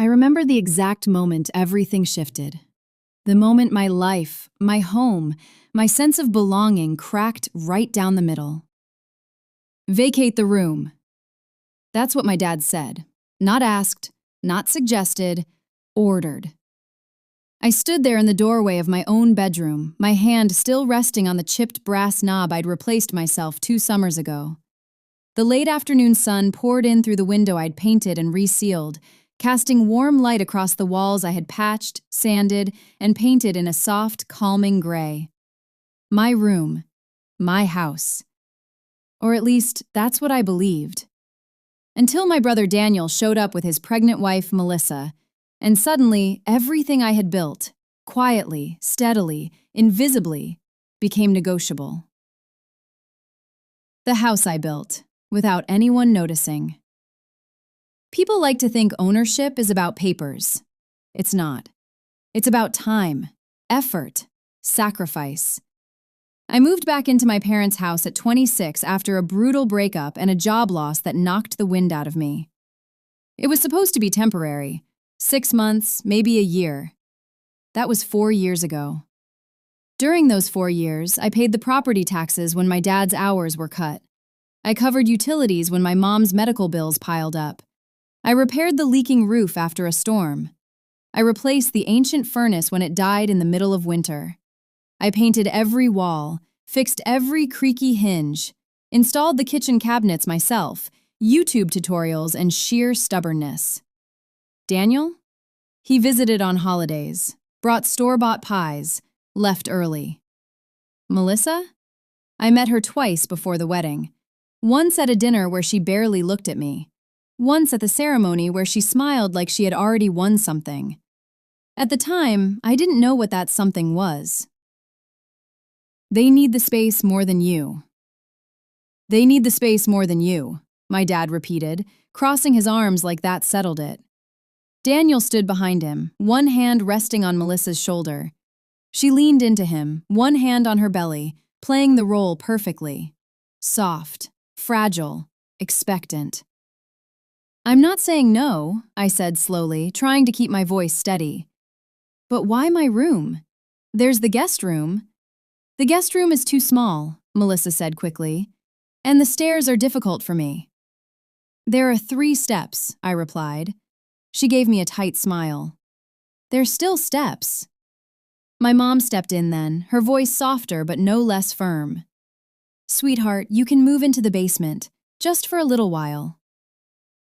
I remember the exact moment everything shifted. The moment my life, my home, my sense of belonging cracked right down the middle. Vacate the room. That's what my dad said. Not asked, not suggested, ordered. I stood there in the doorway of my own bedroom, my hand still resting on the chipped brass knob I'd replaced myself 2 summers ago. The late afternoon sun poured in through the window I'd painted and resealed, casting warm light across the walls I had patched, sanded, and painted in a soft, calming gray. My room. My house. Or at least, that's what I believed. Until my brother Daniel showed up with his pregnant wife, Melissa, and suddenly, everything I had built, quietly, steadily, invisibly, became negotiable. The house I built, without anyone noticing. People like to think ownership is about papers. It's not. It's about time, effort, sacrifice. I moved back into my parents' house at 26 after a brutal breakup and a job loss that knocked the wind out of me. It was supposed to be temporary, 6 months, maybe a year. That was 4 years ago. During those 4 years, I paid the property taxes when my dad's hours were cut. I covered utilities when my mom's medical bills piled up. I repaired the leaking roof after a storm. I replaced the ancient furnace when it died in the middle of winter. I painted every wall, fixed every creaky hinge, installed the kitchen cabinets myself, YouTube tutorials, and sheer stubbornness. Daniel? He visited on holidays, brought store-bought pies, left early. Melissa? I met her twice before the wedding. Once at a dinner where she barely looked at me. Once at the ceremony where she smiled like she had already won something. At the time, I didn't know what that something was. They need the space more than you. They need the space more than you, my dad repeated, crossing his arms like that settled it. Daniel stood behind him, one hand resting on Melissa's shoulder. She leaned into him, one hand on her belly, playing the role perfectly. Soft, fragile, expectant. I'm not saying no, I said slowly, trying to keep my voice steady. But why my room? There's the guest room. The guest room is too small, Melissa said quickly, and the stairs are difficult for me. There are 3 steps, I replied. She gave me a tight smile. There's still steps. My mom stepped in then, her voice softer but no less firm. Sweetheart, you can move into the basement, just for a little while.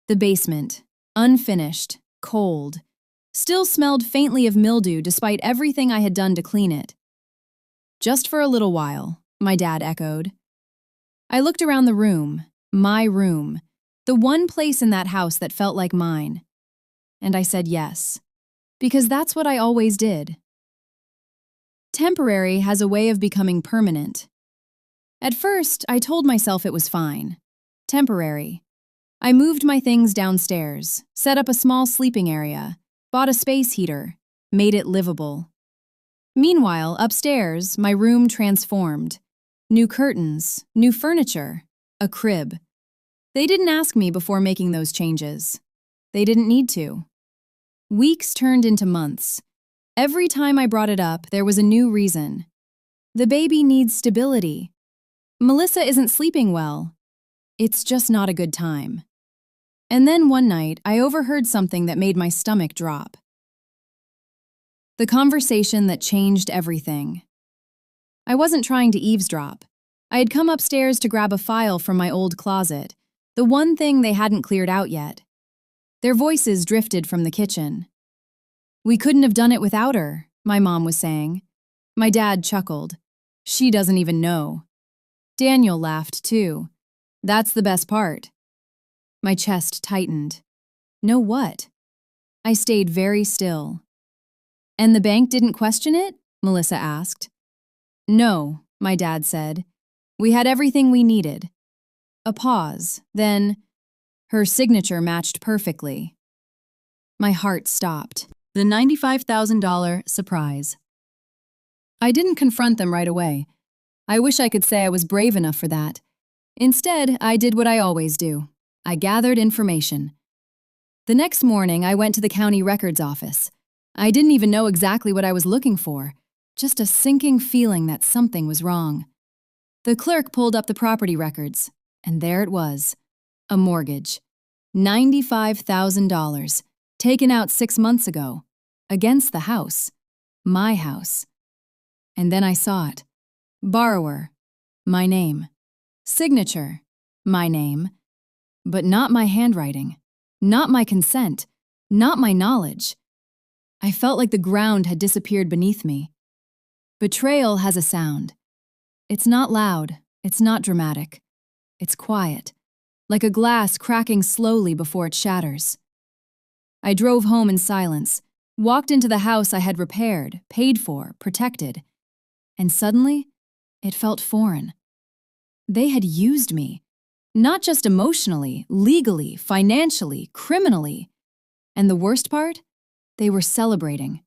The basement, unfinished, cold, still smelled faintly of mildew despite everything I had done to clean it. Just for a little while, my dad echoed. I looked around the room, my room, the one place in that house that felt like mine. And I said yes, because that's what I always did. Temporary has a way of becoming permanent. At first, I told myself it was fine. Temporary. I moved my things downstairs, set up a small sleeping area, bought a space heater, made it livable. Meanwhile, upstairs, my room transformed. New curtains, new furniture, a crib. They didn't ask me before making those changes. They didn't need to. Weeks turned into months. Every time I brought it up, there was a new reason. The baby needs stability. Melissa isn't sleeping well. It's just not a good time. And then one night, I overheard something that made my stomach drop. The conversation that changed everything. I wasn't trying to eavesdrop. I had come upstairs to grab a file from my old closet, the one thing they hadn't cleared out yet. Their voices drifted from the kitchen. We couldn't have done it without her, my mom was saying. My dad chuckled. She doesn't even know. Daniel laughed too. That's the best part. My chest tightened. No what? I stayed very still. And the bank didn't question it? Melissa asked. No, my dad said. We had everything we needed. A pause, then her signature matched perfectly. My heart stopped. The $95,000 surprise. I didn't confront them right away. I wish I could say I was brave enough for that. Instead, I did what I always do. I gathered information. The next morning, I went to the county records office. I didn't even know exactly what I was looking for, just a sinking feeling that something was wrong. The clerk pulled up the property records, and there it was, a mortgage. $95,000, taken out 6 months ago, against the house, my house. And then I saw it. Borrower, my name. Signature, my name. But not my handwriting, not my consent, not my knowledge. I felt like the ground had disappeared beneath me. Betrayal has a sound. It's not loud, it's not dramatic. It's quiet, like a glass cracking slowly before it shatters. I drove home in silence, walked into the house I had repaired, paid for, protected, and suddenly, it felt foreign. They had used me, not just emotionally, legally, financially, criminally. And the worst part? They were celebrating.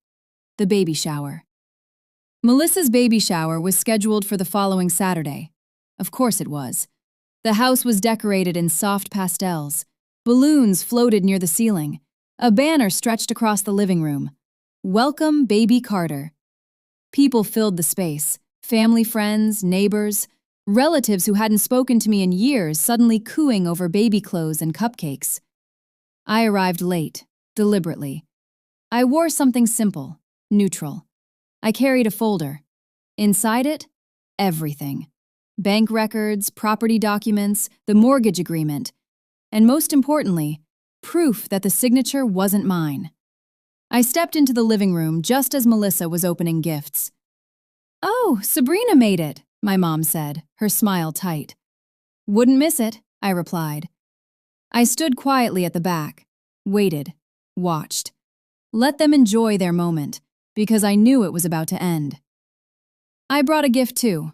The baby shower. Melissa's baby shower was scheduled for the following Saturday. Of course it was. The house was decorated in soft pastels. Balloons floated near the ceiling. A banner stretched across the living room. Welcome, baby Carter. People filled the space. Family, friends, neighbors, relatives who hadn't spoken to me in years suddenly cooing over baby clothes and cupcakes. I arrived late, deliberately. I wore something simple, neutral. I carried a folder. Inside it, everything. Bank records, property documents, the mortgage agreement, and most importantly, proof that the signature wasn't mine. I stepped into the living room just as Melissa was opening gifts. "Oh, Sabrina made it," my mom said, her smile tight. "Wouldn't miss it," I replied. I stood quietly at the back, waited, watched. Let them enjoy their moment, because I knew it was about to end. I brought a gift too.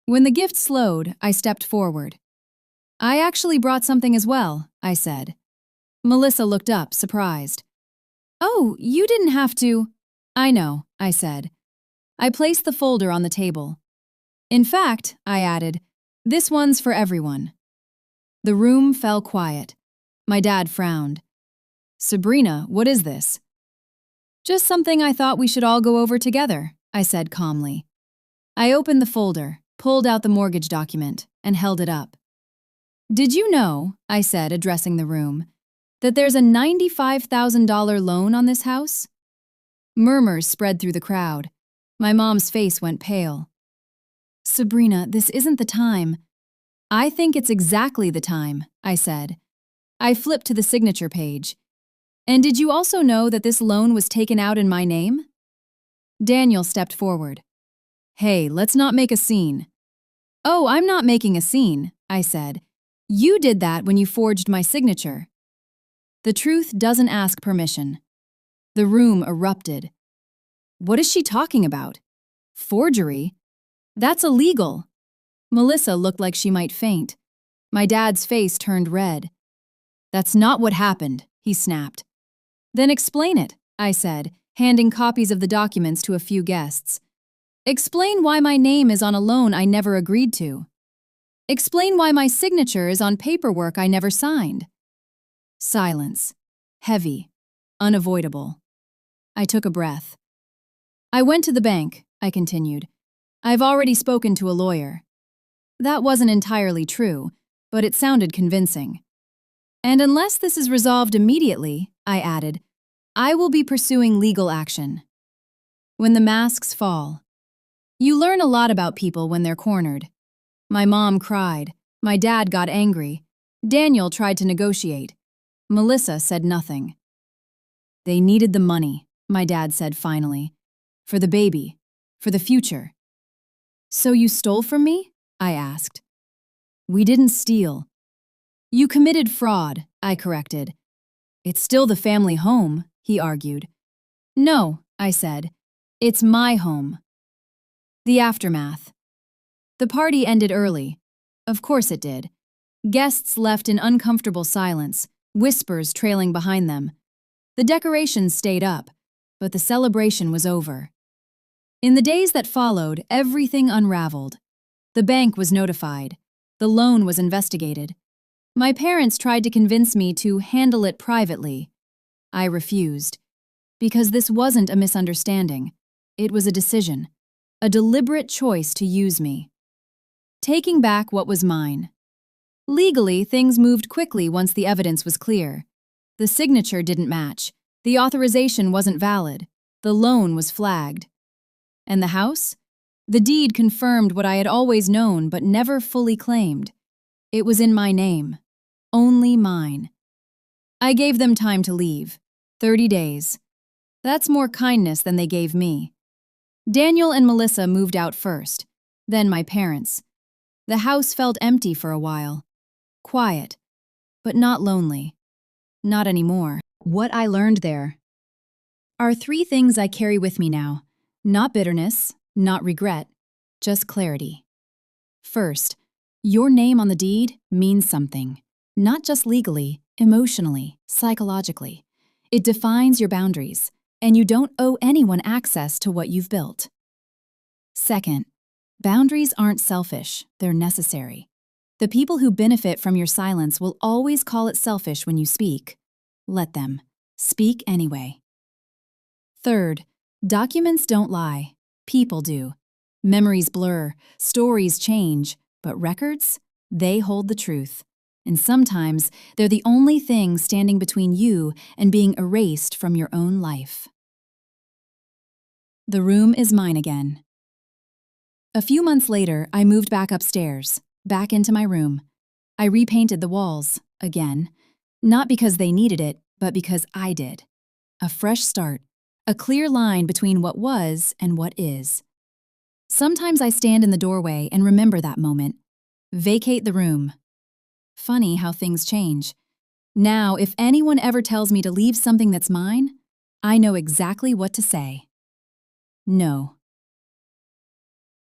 When the gift slowed, I stepped forward. "I actually brought something as well," I said. Melissa looked up, surprised. "Oh, you didn't have to." "I know," I said. I placed the folder on the table. "In fact," I added, "this one's for everyone." The room fell quiet. My dad frowned. "Sabrina, what is this?" "Just something I thought we should all go over together," I said calmly. I opened the folder, pulled out the mortgage document, and held it up. "Did you know," I said, addressing the room, "that there's a $95,000 loan on this house?" Murmurs spread through the crowd. My mom's face went pale. "Sabrina, this isn't the time." "I think it's exactly the time," I said. I flipped to the signature page. "And did you also know that this loan was taken out in my name?" Daniel stepped forward. "Hey, let's not make a scene." "Oh, I'm not making a scene," I said. "You did that when you forged my signature." The truth doesn't ask permission. The room erupted. What is she talking about? Forgery? That's illegal. Melissa looked like she might faint. My dad's face turned red. "That's not what happened," he snapped. "Then explain it," I said, handing copies of the documents to a few guests. "Explain why my name is on a loan I never agreed to. Explain why my signature is on paperwork I never signed." Silence. Heavy. Unavoidable. I took a breath. "I went to the bank," I continued. "I've already spoken to a lawyer." That wasn't entirely true, but it sounded convincing. "And unless this is resolved immediately," I added, "I will be pursuing legal action." When the masks fall. You learn a lot about people when they're cornered. My mom cried. My dad got angry. Daniel tried to negotiate. Melissa said nothing. "They needed the money," my dad said finally. "For the baby. For the future." "So you stole from me?" I asked. "We didn't steal." "You committed fraud," I corrected. "It's still the family home," he argued. "No," I said. "It's my home." The aftermath. The party ended early. Of course it did. Guests left in uncomfortable silence, whispers trailing behind them. The decorations stayed up, but the celebration was over. In the days that followed, everything unraveled. The bank was notified. The loan was investigated. My parents tried to convince me to handle it privately. I refused. Because this wasn't a misunderstanding. It was a decision. A deliberate choice to use me. Taking back what was mine. Legally, things moved quickly once the evidence was clear. The signature didn't match. The authorization wasn't valid. The loan was flagged. And the house? The deed confirmed what I had always known but never fully claimed. It was in my name. Only mine. I gave them time to leave. 30 days. That's more kindness than they gave me. Daniel and Melissa moved out first, then my parents. The house felt empty for a while. Quiet, but not lonely. Not anymore. What I learned there are 3 things I carry with me now. Not bitterness, not regret, just clarity. First, your name on the deed means something. Not just legally, emotionally, psychologically. It defines your boundaries, and you don't owe anyone access to what you've built. Second, boundaries aren't selfish, they're necessary. The people who benefit from your silence will always call it selfish when you speak. Let them. Speak anyway. Third, documents don't lie. People do. Memories blur, stories change, but records, they hold the truth. And sometimes they're the only thing standing between you and being erased from your own life. The room is mine again. A few months later, I moved back upstairs, back into my room. I repainted the walls, again. Not because they needed it, but because I did. A fresh start, a clear line between what was and what is. Sometimes I stand in the doorway and remember that moment. Vacate the room. Funny how things change. Now, if anyone ever tells me to leave something that's mine, I know exactly what to say. No.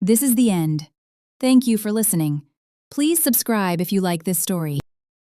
This is the end. Thank you for listening. Please subscribe if you like this story.